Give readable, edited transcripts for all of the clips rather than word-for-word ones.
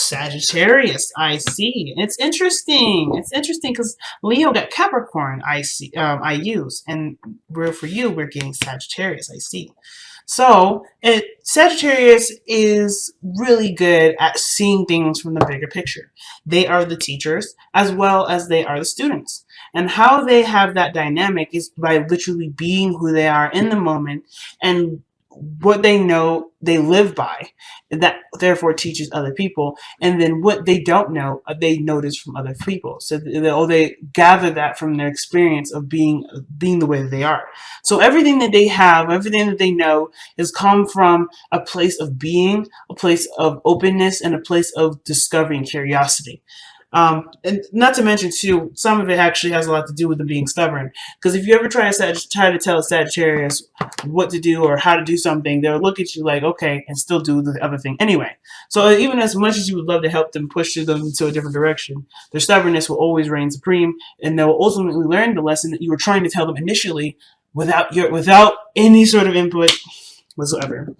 Sagittarius, I see. It's interesting. It's interesting because Leo got Capricorn, I see. I use, and for you, we're getting Sagittarius, I see. So, Sagittarius is really good at seeing things from the bigger picture. They are the teachers as well as they are the students. And how they have that dynamic is by literally being who they are in the moment and what they know they live by, that therefore teaches other people, and then what they don't know they notice from other people, so they gather that from their experience of being the way that they are. So everything that they have, everything that they know, has come from a place of being, a place of openness, and a place of discovery and curiosity. And not to mention too, some of it actually has a lot to do with them being stubborn. Because if you ever try to tell a Sagittarius what to do or how to do something, they'll look at you like, okay, and still do the other thing anyway. So even as much as you would love to help them push them into a different direction, their stubbornness will always reign supreme, and they'll ultimately learn the lesson that you were trying to tell them initially without any sort of input whatsoever.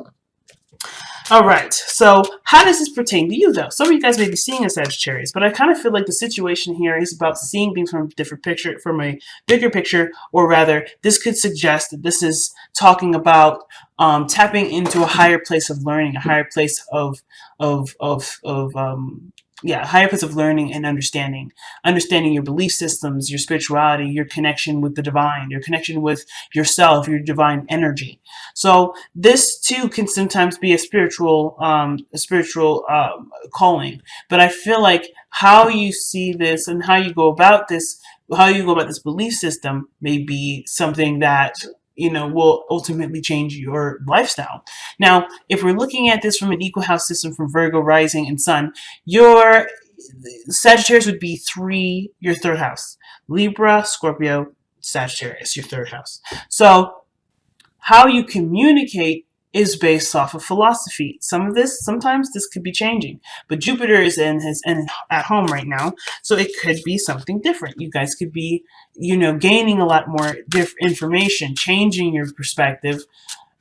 All right, so how does this pertain to you, though? Some of you guys may be seeing a Sagittarius, but I kind of feel like the situation here is about seeing things from a different picture, from a bigger picture, or rather, this could suggest that this is talking about tapping into a higher place of learning, a higher place a higher place of learning and understanding your belief systems, your spirituality, your connection with the divine, your connection with yourself, your divine energy. So this too can sometimes be a spiritual calling. But I feel like how you see this and how you go about this, belief system may be something that will ultimately change your lifestyle. Now, if we're looking at this from an equal house system from Virgo rising and sun, your Sagittarius would be your third house. Libra, Scorpio, Sagittarius, your third house. So how you communicate is based off of philosophy. Sometimes this could be changing, but Jupiter is at home right now, so it could be something different. You guys could be, gaining a lot more information, changing your perspective,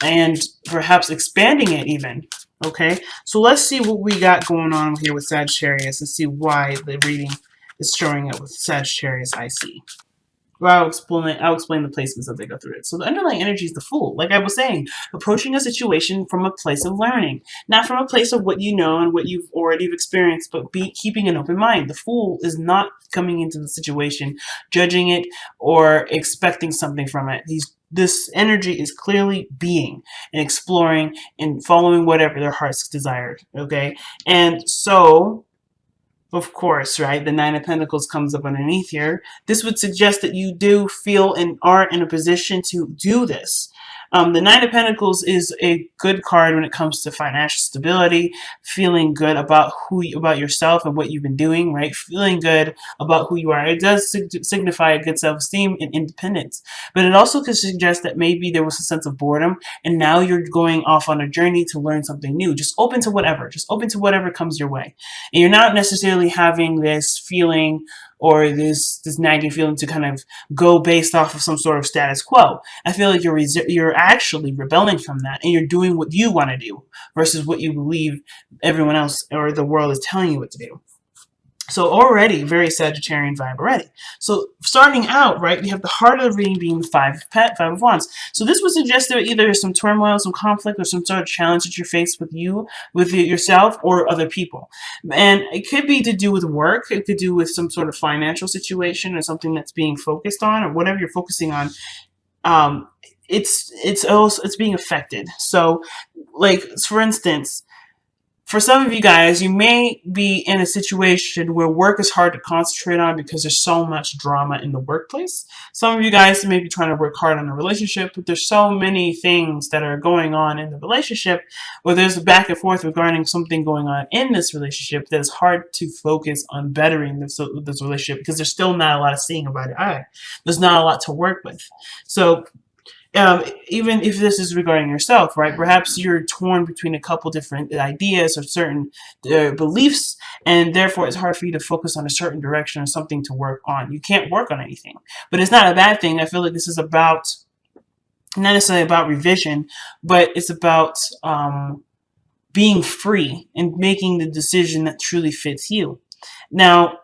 and perhaps expanding it even. Okay, so let's see what we got going on here with Sagittarius and see why the reading is showing up with Sagittarius I see. Well, I'll explain the placements as they go through it. So the underlying energy is the Fool. Like I was saying, approaching a situation from a place of learning, not from a place of what you know and what you've already experienced, but keeping an open mind. The Fool is not coming into the situation, judging it, or expecting something from it. This energy is clearly being and exploring and following whatever their hearts desired. Okay, and so, of course, right, the Nine of Pentacles comes up underneath here. This would suggest that you do feel and are in a position to do this. The Nine of Pentacles is a good card when it comes to financial stability, feeling good about about yourself and what you've been doing, right? Feeling good about who you are. It does signify a good self-esteem and independence, but it also could suggest that maybe there was a sense of boredom, and now you're going off on a journey to learn something new. Just open to whatever. Just open to whatever comes your way, and you're not necessarily having this feeling or this nagging feeling to kind of go based off of some sort of status quo. I feel like you're actually rebelling from that, and you're doing what you want to do versus what you believe everyone else or the world is telling you what to do. So already, very Sagittarian vibe already. So starting out, right, we have the heart of the reading being the Five of Wands. So this would suggest that either there's some turmoil, some conflict, or some sort of challenge that you're faced with yourself or other people. And it could be to do with work. It could do with some sort of financial situation or something that's being focused on, or whatever you're focusing on. It's being affected. So, like, for instance, for some of you guys, you may be in a situation where work is hard to concentrate on because there's so much drama in the workplace. Some of you guys may be trying to work hard on a relationship, but there's so many things that are going on in the relationship, or there's a back and forth regarding something going on in this relationship that is hard to focus on bettering this relationship because there's still not a lot of seeing about it. There's not a lot to work with. So even if this is regarding yourself, right? Perhaps you're torn between a couple different ideas or certain beliefs, and therefore it's hard for you to focus on a certain direction or something to work on. You can't work on anything, but it's not a bad thing. I feel like this is not necessarily about revision, but it's about being free and making the decision that truly fits you. Now,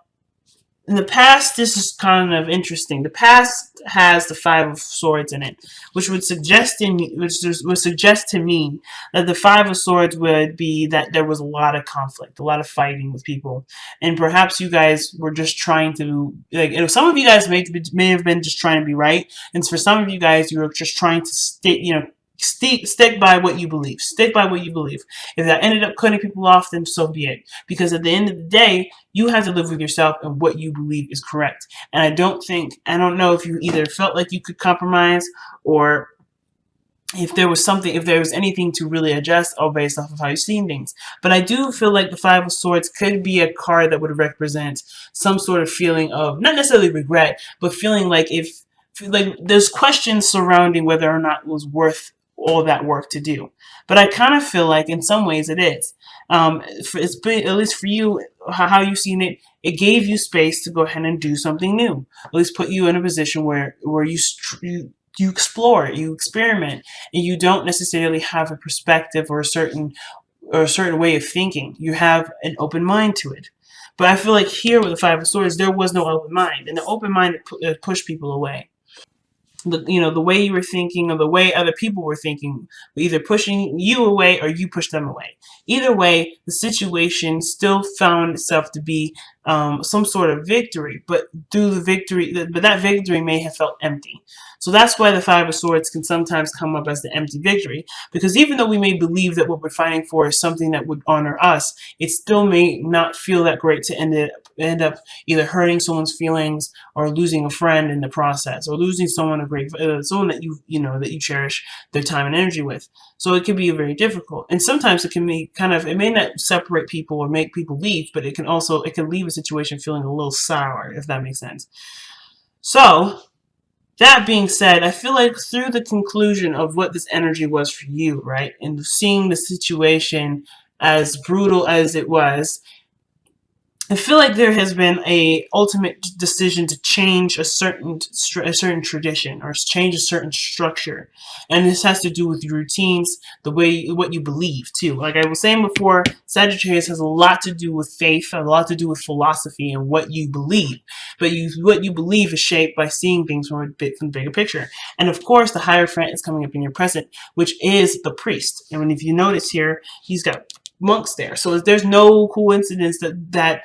in the past, this is kind of interesting. The past has the Five of Swords in it, which would suggest to me that the Five of Swords would be that there was a lot of conflict, a lot of fighting with people, and perhaps you guys were just trying to, like, some of you guys may have been just trying to be right, and for some of you guys, you were just trying to stick by what you believe. Stick by what you believe. If that ended up cutting people off, then so be it. Because at the end of the day, you have to live with yourself and what you believe is correct. And I don't know if you either felt like you could compromise, or if there was anything to really adjust, or based off of how you're seeing things. But I do feel like the Five of Swords could be a card that would represent some sort of feeling of, not necessarily regret, but feeling like there's questions surrounding whether or not it was worth all that work to do. But I kind of feel like in some ways it is. At least for you, how you've seen it, it gave you space to go ahead and do something new. At least put you in a position where you explore, you experiment, and you don't necessarily have a perspective or a certain way of thinking. You have an open mind to it. But I feel like here with the Five of Swords, there was no open mind, and the open mind pushed people away. The way you were thinking or the way other people were thinking were either pushing you away or you pushed them away. Either way, the situation still found itself to be some sort of victory, but that victory may have felt empty. So that's why the Five of Swords can sometimes come up as the empty victory, because even though we may believe that what we're fighting for is something that would honor us, it still may not feel that great to end up either hurting someone's feelings or losing a friend in the process, or losing someone that you cherish their time and energy with. So it can be very difficult, and sometimes it can be it may not separate people or make people leave, but it can leave a situation feeling a little sour, if that makes sense. So that being said, I feel like through the conclusion of what this energy was for you, right, and seeing the situation as brutal as it was, I feel like there has been a ultimate decision to change a certain tradition, or change a certain structure, and this has to do with your routines, what you believe too. Like I was saying before, Sagittarius has a lot to do with faith, a lot to do with philosophy and what you believe. But what you believe is shaped by seeing things from the bigger picture. And of course, the Hierophant is coming up in your present, which is the priest. And if you notice here, he's got monks there. So there's no coincidence that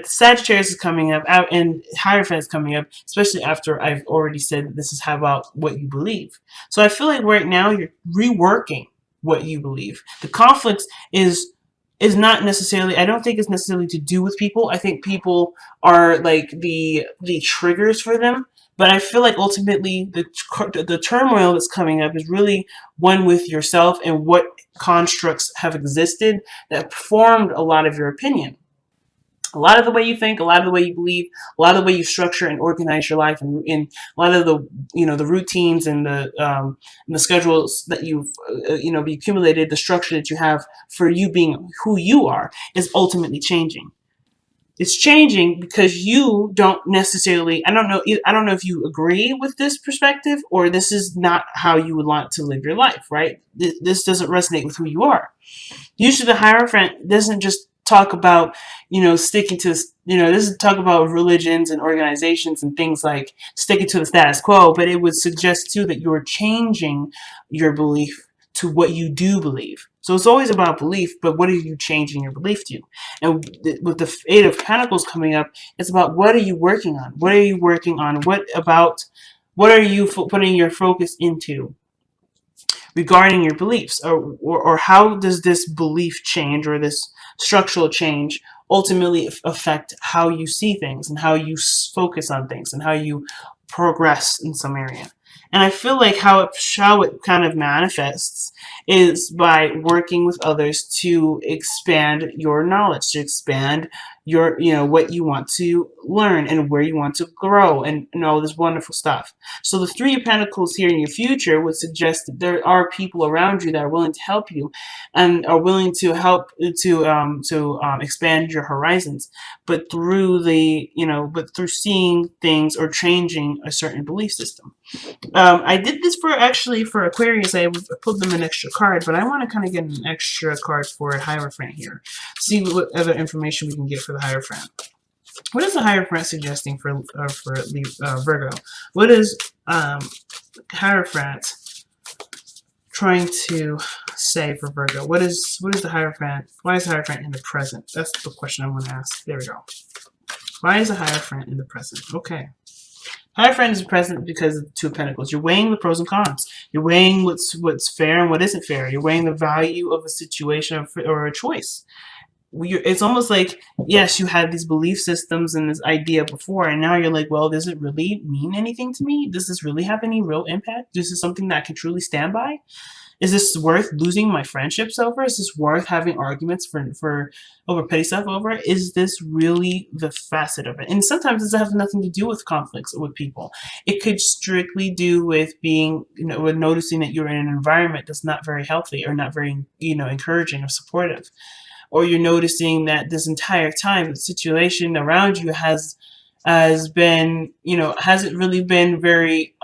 Sagittarius is coming up out and Hierophant is coming up, especially after I've already said that this is about what you believe. So I feel like right now you're reworking what you believe. The conflict is not necessarily, I don't think it's necessarily to do with people. I think people are like the triggers for them. But I feel like ultimately the turmoil that's coming up is really one with yourself and what constructs have existed that formed a lot of your opinion. A lot of the way you think, a lot of the way you believe, a lot of the way you structure and organize your life, and a lot of the routines and the schedules that you've accumulated, the structure that you have for you being who you are is ultimately changing. It's changing because you don't necessarily, I don't know if you agree with this perspective, or this is not how you would want to live your life, right? This doesn't resonate with who you are. Usually the Hierophant doesn't just talk about, sticking to, this doesn't talk about religions and organizations and things like sticking to the status quo, but it would suggest too that you're changing your belief to what you do believe. So it's always about belief, but what are you changing your belief to? And with the Eight of Pentacles coming up, it's about what are you working on? What are you working on? What are you putting your focus into regarding your beliefs? Or how does this belief change, or this structural change, ultimately affect how you see things and how you focus on things and how you progress in some area? And I feel like how it kind of manifests is by working with others to expand your knowledge, to expand your, what you want to learn and where you want to grow, and all this wonderful stuff. So the Three of Pentacles here in your future would suggest that there are people around you that are willing to help you and are willing to help to expand your horizons, but through seeing things or changing a certain belief system. I did this for Aquarius. I pulled them an extra card, but I want to kind of get an extra card for Hierophant here. See what other information we can get for the Hierophant. What is the Hierophant suggesting for Virgo? What is Hierophant trying to say for Virgo? What is the Hierophant? Why is the Hierophant in the present? That's the question I want to ask. There we go. Why is the Hierophant in the present? Okay. Hierophant is present because of the Two of Pentacles. You're weighing the pros and cons. You're weighing what's fair and what isn't fair. You're weighing the value of a situation or a choice. It's almost like, yes, you had these belief systems and this idea before, and now you're like, well, does it really mean anything to me? Does this really have any real impact? Is this something that I can truly stand by? Is this worth losing my friendships over? Is this worth having arguments for over petty stuff over? Is this really the facet of it? And sometimes this has nothing to do with conflicts with people. It could strictly do with being, with noticing that you're in an environment that's not very healthy or not very, encouraging or supportive. Or you're noticing that this entire time the situation around you has been, hasn't really been very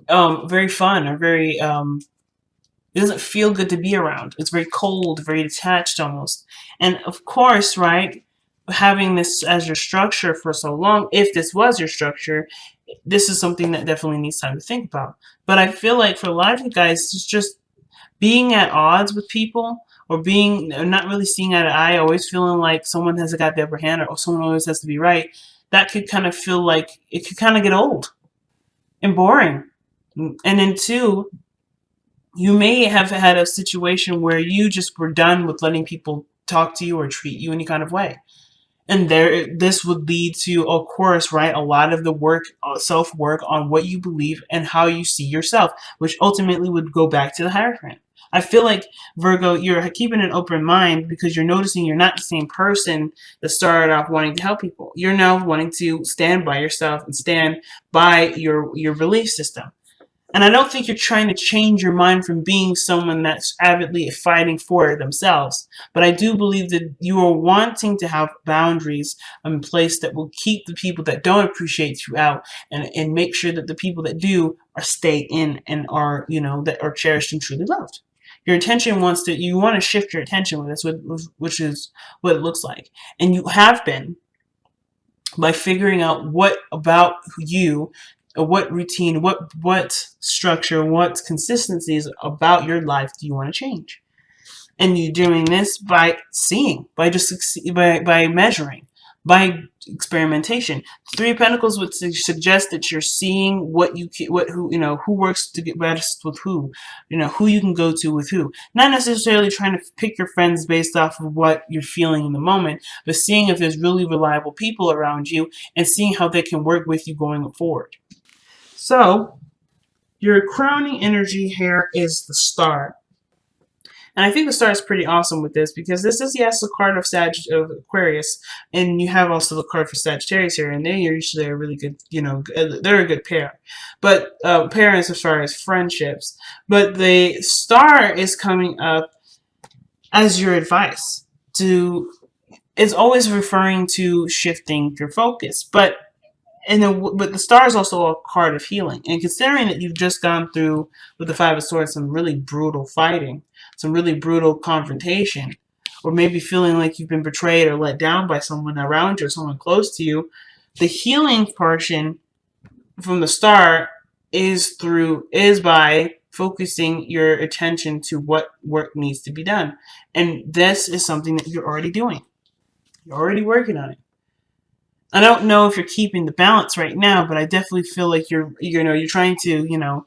very fun or very it doesn't feel good to be around. It's very cold, very detached almost. And of course, right, having this as your structure for so long, if this was your structure, this is something that definitely needs time to think about. But I feel like for a lot of you guys, it's just being at odds with people, or being not really seeing eye to eye, always feeling like someone has got the upper hand, or someone always has to be right. That could kind of feel like it could kind of get old and boring. And then two, you may have had a situation where you just were done with letting people talk to you or treat you any kind of way. And this would lead to, of course, right, a lot of the work, self-work on what you believe and how you see yourself, which ultimately would go back to the Hierophant. I feel like, Virgo, you're keeping an open mind because you're noticing you're not the same person that started off wanting to help people. You're now wanting to stand by yourself and stand by your belief system. And I don't think you're trying to change your mind from being someone that's avidly fighting for it themselves. But I do believe that you are wanting to have boundaries in place that will keep the people that don't appreciate you out, and make sure that the people that do are stay in and are, that are cherished and truly loved. Your attention you want to shift your attention with this, which is what it looks like. And you have been, by figuring out what about you, what routine, what structure, what consistencies about your life do you want to change. And you're doing this by seeing, by measuring, by experimentation. Three of Pentacles would suggest that you're seeing who works to get best with who, who you can go to with who. Not necessarily trying to pick your friends based off of what you're feeling in the moment, but seeing if there's really reliable people around you and seeing how they can work with you going forward. So, your crowning energy here is the Star. And I think the Star is pretty awesome with this, because this is, yes, a card of Aquarius, and you have also the card for Sagittarius here, and they usually are really good, they're a good pair. But parents as far as friendships. But the Star is coming up as your advice. It's always referring to shifting your focus. But the Star is also a card of healing. And considering that you've just gone through, with the Five of Swords, some really brutal fighting, some really brutal confrontation, or maybe feeling like you've been betrayed or let down by someone around you or someone close to you, the healing portion from the Star is by focusing your attention to what work needs to be done. And this is something that you're already doing. You're already working on it. I don't know if you're keeping the balance right now, but I definitely feel like you're trying to,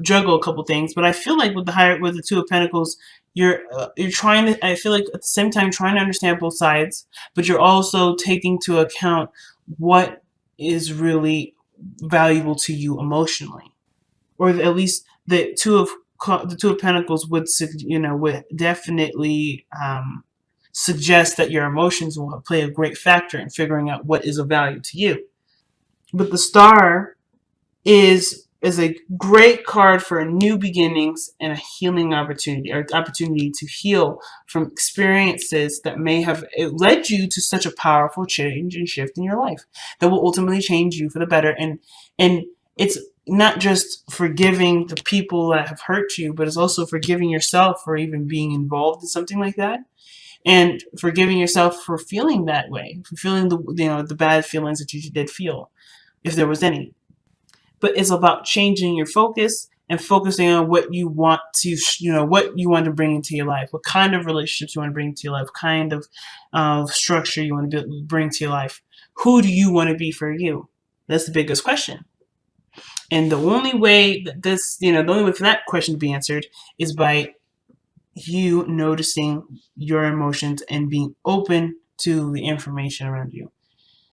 juggle a couple things. But I feel like with the Two of Pentacles, you're trying to, I feel like at the same time trying to understand both sides, but you're also taking into account what is really valuable to you emotionally, or at least the Two of Pentacles would definitely suggests that your emotions will play a great factor in figuring out what is of value to you. But the star is a great card for new beginnings and a healing opportunity, or opportunity to heal from experiences that may have led you to such a powerful change and shift in your life that will ultimately change you for the better. And it's not just forgiving the people that have hurt you, but it's also forgiving yourself for even being involved in something like that, and forgiving yourself for feeling that way, for feeling the bad feelings that you did feel, if there was any. But it's about changing your focus and focusing on what you want to, what you want to bring into your life, what kind of relationships you want to bring into your life, what kind of structure you want to bring to your life. Who do you want to be for you? That's the biggest question. And the only way that the only way for that question to be answered is by you noticing your emotions and being open to the information around you.